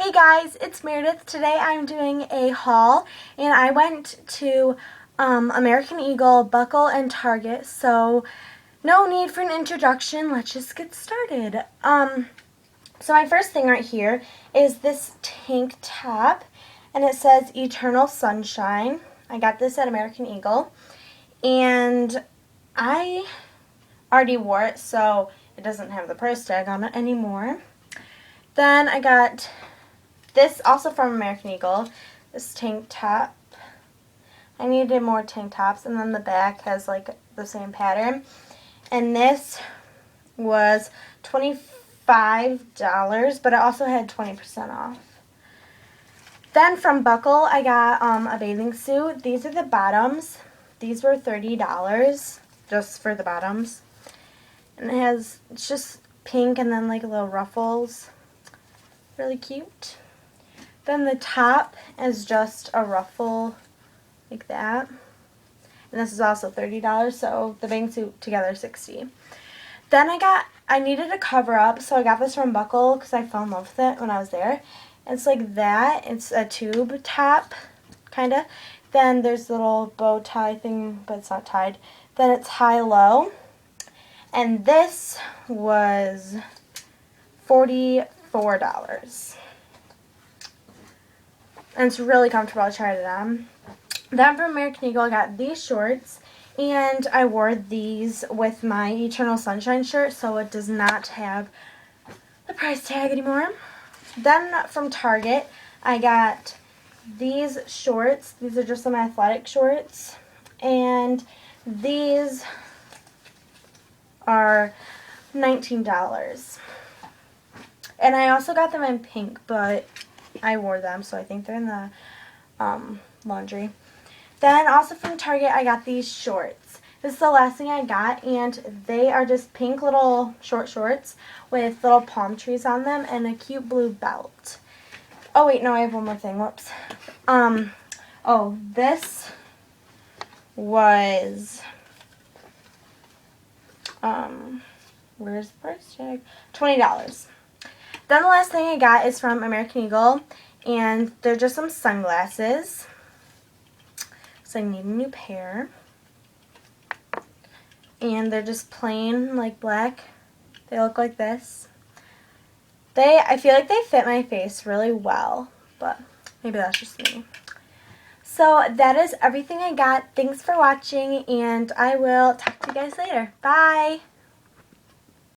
Hey guys, it's Meredith. Today I'm doing a haul and I went to American Eagle, Buckle, and Target, so no need for an introduction. Let's just get started. So my first thing right here is this tank top and it says Eternal Sunshine. I got this at American Eagle and I already wore it, so it doesn't have the price tag on it anymore. Then I got this also from American Eagle, this tank top. I needed more tank tops, and then the back has like the same pattern. And this was $25, but it also had 20% off. Then from Buckle, I got a bathing suit. These are the bottoms. These were $30 just for the bottoms. And it's just pink and then like little ruffles. Really cute. Then the top is just a ruffle like that. And this is also $30, so the bathing suit together is $60. Then I needed a cover up, so I got this from Buckle because I fell in love with it when I was there. It's like that. It's a tube top, kind of. Then there's a little bow tie thing, but it's not tied. Then it's high-low. And this was $44. And it's really comfortable. I tried it on. Then from American Eagle, I got these shorts. And I wore these with my Eternal Sunshine shirt, so it does not have the price tag anymore. Then from Target, I got these shorts. These are just some athletic shorts. And these are $19. And I also got them in pink, but I wore them, so I think they're in the laundry. Then also from Target, I got these shorts. This is the last thing I got, and they are just pink little short shorts with little palm trees on them and a cute blue belt. Oh wait, no, I have one more thing. Whoops. Oh, this was where's the price tag? $20. Then the last thing I got is from American Eagle, and they're just some sunglasses. So I need a new pair. And they're just plain, like black. They look like this. I feel like they fit my face really well, but maybe that's just me. So that is everything I got. Thanks for watching, and I will talk to you guys later. Bye!